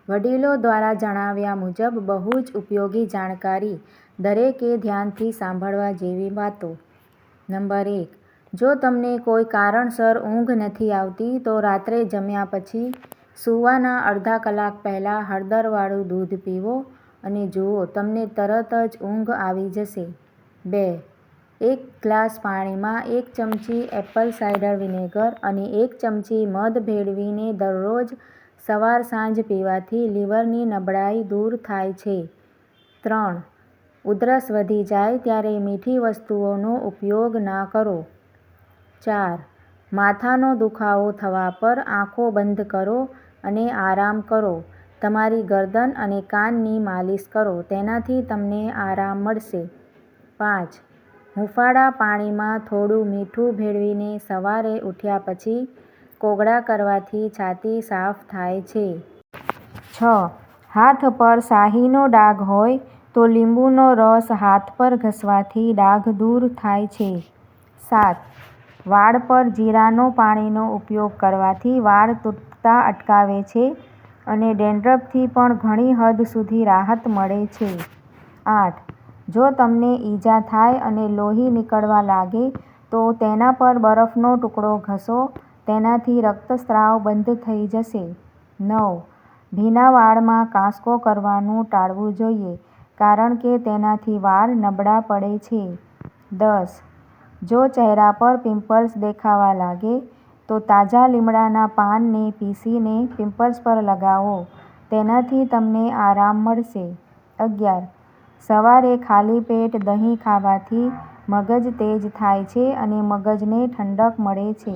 વડીલો દ્વારા જણાવ્યા મુજબ બહુ જ ઉપયોગી જાણકારી. દરેકે ધ્યાનથી સાંભળવા જેવી વાતો. નંબર 1. જો તમને કોઈ કારણસર ઊંઘ નથી આવતી તો રાત્રે જમ્યા પછી સૂવાના અડધા કલાક પહેલાં હળદરવાળું દૂધ પીવો અને જુઓ તમને તરત જ ઊંઘ આવી જશે. 2. 1 ગ્લાસ પાણીમાં 1 ચમચી એપલ સાઇડર વિનેગર અને 1 ચમચી મધ ભેળવીને દરરોજ સવાર-સાંજ પીવાથી લીવરની નબળાઈ દૂર થાય છે. 3. ઉધરસ વધી જાય ત્યારે મીઠી વસ્તુઓનો ઉપયોગ ના કરો. 4. માથાનો દુખાવો થવા પર આંખો બંધ કરો અને આરામ કરો. તમારી ગરદન અને કાનની માલિશ કરો, તેનાથી તમને આરામ મળશે. 5. હૂંફાળા પાણીમાં થોડું મીઠું ભેળવીને સવારે ઉઠ્યા પછી કોગળા કરવાથી છાતી સાફ થાય છે. 6. હાથ પર શાહીનો ડાઘ હોય તો લીંબુનો રસ હાથ પર ઘસવાથી ડાઘ દૂર થાય છે. 7. વાળ પર જીરાનો પાણીનો ઉપયોગ કરવાથી વાળ તૂટતા અટકાવે છે અને ડેન્ડ્રફથી પણ ઘણી હદ સુધી રાહત મળે છે. 8. જો તમને ઈજા થાય અને લોહી નીકળવા લાગે તો તેના પર બરફનો ટુકડો ઘસો, તેનાથી રક્તસ્રાવ બંધ થઈ જશે. 9. ભીના વાળમાં કાંસકો કરવાનું ટાળવું જોઈએ, કારણ કે તેનાથી વાળ નબળા પડે છે. 10. જો ચહેરા પર પિમ્પલ્સ દેખાવા લાગે તો તાજા લીમડાના પાનને પીસીને પિમ્પલ્સ પર લગાવો, તેનાથી તમને આરામ મળશે. 11. સવારે ખાલી પેટ દહીં ખાવાથી મગજ તેજ થાય છે અને મગજને ઠંડક મળે છે.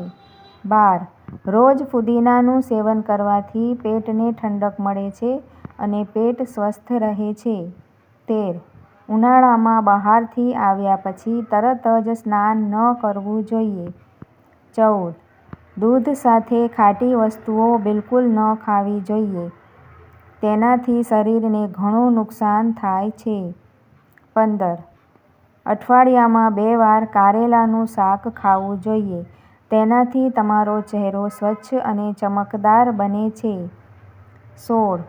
12. રોજ ફુદીનાનું સેવન કરવાથી પેટને ઠંડક મળે છે અને પેટ સ્વસ્થ રહે છે. 13. ઉનાળામાં બહારથી આવ્યા પછી તરત જ સ્નાન ન કરવું જોઈએ. 14. દૂધ સાથે ખાટી વસ્તુઓ બિલકુલ ન ખાવી જોઈએ. તેનાથી શરીરને ઘણું નુકસાન થાય છે. 15. અઠવાડિયામાં 2 વાર કારેલાનું શાક ખાવું જોઈએ. તેનાથી તમારો ચહેરો સ્વચ્છ અને ચમકદાર બને છે. 16.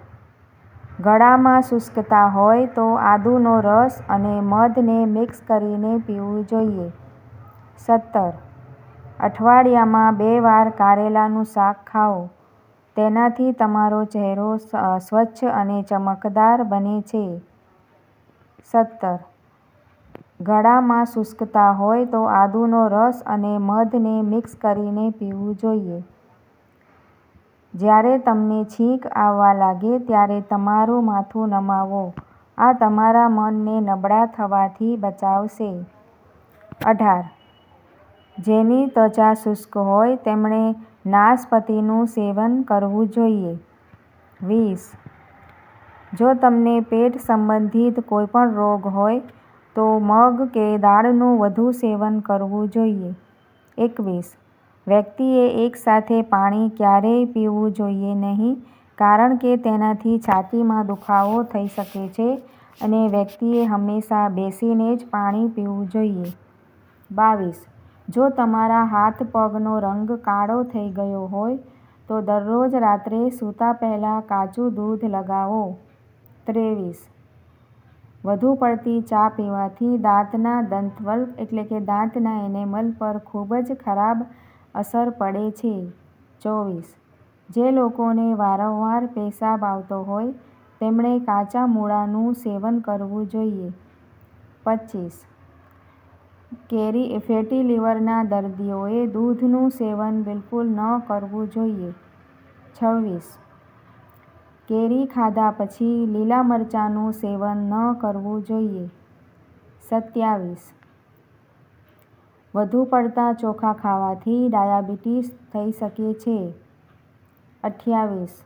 ગળામાં શુષ્કતા હોય તો આદુનો રસ અને મધને મિક્સ કરીને પીવું જોઈએ. 17. અઠવાડિયામાં 2 વાર કારેલાનું શાક ખાઓ. તેનાથી તમારો ચહેરો સ્વચ્છ અને ચમકદાર બને છે. 17. ગળામાં શુષ્કતા હોય તો આદુનો રસ અને મધને મિક્સ કરીને પીવું જોઈએ. જ્યારે તમને છીંક આવવા લાગે ત્યારે તમારું માથું નમાવો. આ તમારા મનને નબળા થવાથી બચાવશે. 18. જેની ત્વચા શુષ્ક હોય તેમણે નાશપતીનું સેવન કરવું જોઈએ. 20. જો તમને પેટ સંબંધિત કોઈપણ રોગ હોય તો મગ કે દાળનું વધુ સેવન કરવું જોઈએ. 21. વ્યક્તિએ એકસાથે પાણી ક્યારેય પીવું જોઈએ નહીં, કારણ કે તેનાથી છાતીમાં દુખાવો થઈ શકે છે અને વ્યક્તિએ હંમેશા બેસીને જ પાણી પીવું જોઈએ. 22. જો તમારા હાથ-પગનો રંગ કાળો થઈ ગયો હોય તો દરરોજ રાત્રે સૂતા પહેલાં કાચું દૂધ લગાવો. 23. વધુ પડતી ચા પીવાથી દાંતના દંતવલ્ક એટલે કે દાંતના એનેમલ પર ખૂબ જ ખરાબ અસર પડે છે. 24. જે લોકોને વારંવાર પેશાબ આવતો હોય તેમણે કાચા મૂળાનું સેવન કરવું જોઈએ. 25. ફેટી લીવરના દર્દીઓએ દૂધનું સેવન બિલકુલ ન કરવું જોઈએ. 26. કેરી ખાધા પછી લીલા મરચાંનું સેવન ન કરવું જોઈએ. 27. વધુ પડતા ચોખા ખાવાથી ડાયાબિટીસ થઈ શકે છે. 28.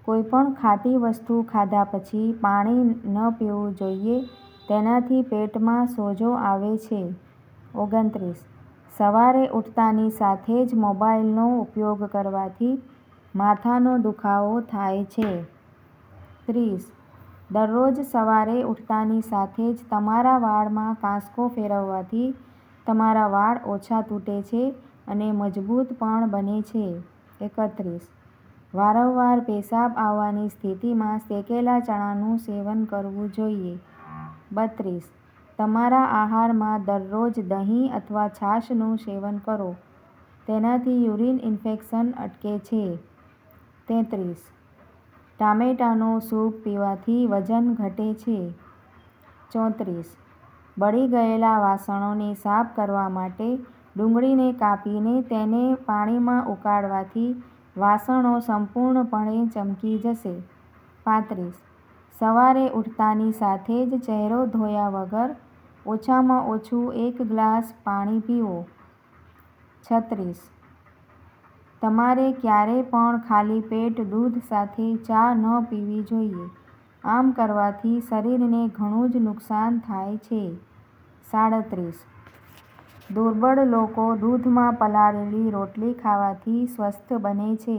કોઈપણ ખાટી વસ્તુ ખાધા પછી પાણી ન પીવું જોઈએ, તેનાથી પેટમાં સોજો આવે છે. 29. સવારે ઉઠતાની સાથે જ મોબાઈલનો ઉપયોગ કરવાથી માથાનો દુખાવો થાય છે. 30. દરરોજ સવારે ઉઠતાની સાથે જ તમારા વાળમાં કાંસકો ફેરવવાથી તમારા વાળ ઓછા તૂટે છે અને મજબૂત પણ બને છે. 31. વારંવાર પેશાબ આવવાની સ્થિતિમાં શેકેલા ચણાનું સેવન કરવું જોઈએ. 32. તમારા આહારમાં દરરોજ દહીં અથવા છાશનું સેવન કરો. તેનાથી યુરિન ઇન્ફેક્શન અટકે છે. 33. ટામેટાનો સૂપ પીવાથી વજન ઘટે છે. 34. બળી ગયેલા વાસણોને સાફ કરવા માટે ડુંગળીને કાપીને તેને પાણીમાં ઉકાળવાથી વાસણો સંપૂર્ણપણે ચમકી જશે. 35. સવારે ઉઠતાની સાથે જ ચહેરો ધોયા વગર ઓછામાં ઓછું 1 ગ્લાસ પાણી પીવો. 36. તમારે ક્યારેય પણ ખાલી પેટ દૂધ સાથે ચા ન પીવી જોઈએ. આમ કરવાથી શરીરને ઘણું જ નુકસાન થાય છે. 37. દુર્બળ લોકો દૂધમાં પલાળેલી રોટલી ખાવાથી સ્વસ્થ બને છે.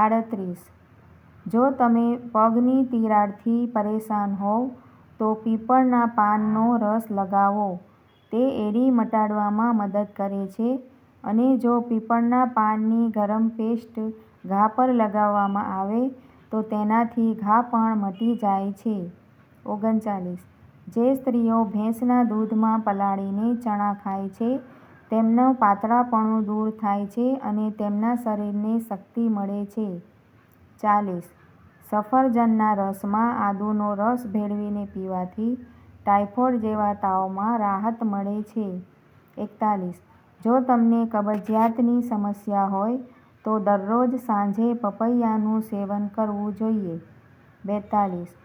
38. જો તમે પગની તિરાડથી પરેશાન હોવ તો પીપળના પાનનો રસ લગાવો. તે એડી મટાડવામાં મદદ કરે છે અને જો પીપળના પાનની ગરમ પેસ્ટ ઘા પર લગાવવામાં આવે તો તેનાથી ઘા પણ મટી જાય છે. 39. જે સ્ત્રીઓ ભેંસના દૂધમાં પલાળીને ચણા ખાય છે તેમનું પાતળાપણું દૂર થાય છે અને તેમના શરીરને શક્તિ મળે છે. 40. સફરજનના રસમાં આદુનો રસ ભેળવીને પીવાથી ટાઇફોઇડ જેવા તાવમાં રાહત મળે છે. 41. જો તમને કબજિયાતની સમસ્યા હોય તો દરરોજ સાંજે પપૈયાનું સેવન કરવું જોઈએ. 42.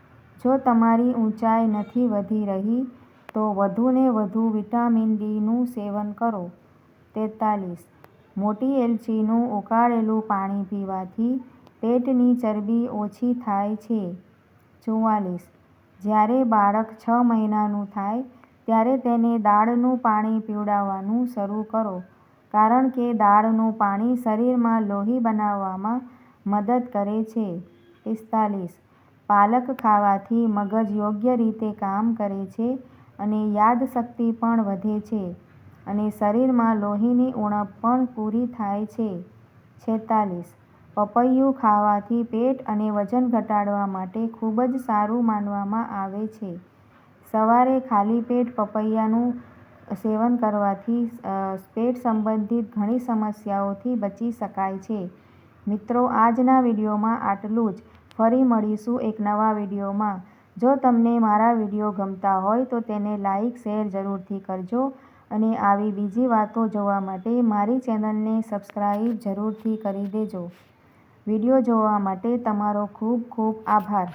જો તમારી ઊંચાઈ નથી વધી રહી તો વધુને વધુ વિટામિન ડીનું સેવન કરો. 43. મોટી એલચીનું ઉકાળેલું પાણી પીવાથી પેટની ચરબી ઓછી થાય છે. 44. જ્યારે બાળક 6 મહિનાનું થાય ત્યારે તેને દાળનું પાણી પીવડાવવાનું શરૂ કરો કારણ કે દાળનું પાણી શરીરમાં લોહી બનાવવામાં મદદ કરે છે. 45. પાલક ખાવાથી મગજ યોગ્ય રીતે કામ કરે છે અને યાદશક્તિ પણ વધે છે અને શરીરમાં લોહીની ઉણપ પણ પૂરી થાય છે. 46. પપૈયું ખાવાથી પેટ અને વજન ઘટાડવા માટે ખૂબ જ સારું માનવામાં આવે છે. સવારે ખાલી પેટ પપૈયાનું સેવન કરવાથી પેટ સંબંધિત ઘણી સમસ્યાઓથી બચી શકાય છે. મિત્રો, આજના વિડીયોમાં આટલું જ. ફરી મળીશું એક નવા વિડીયોમાં. જો તમને મારા વિડીયો ગમતા હોય તો તેને લાઇક, શેર જરૂરથી કરજો અને આવી બીજી વાતો જોવા માટે મારી ચેનલને સબસ્ક્રાઇબ જરૂરથી કરી દેજો. વિડીયો જોવા માટે તમારો ખૂબ ખૂબ આભાર.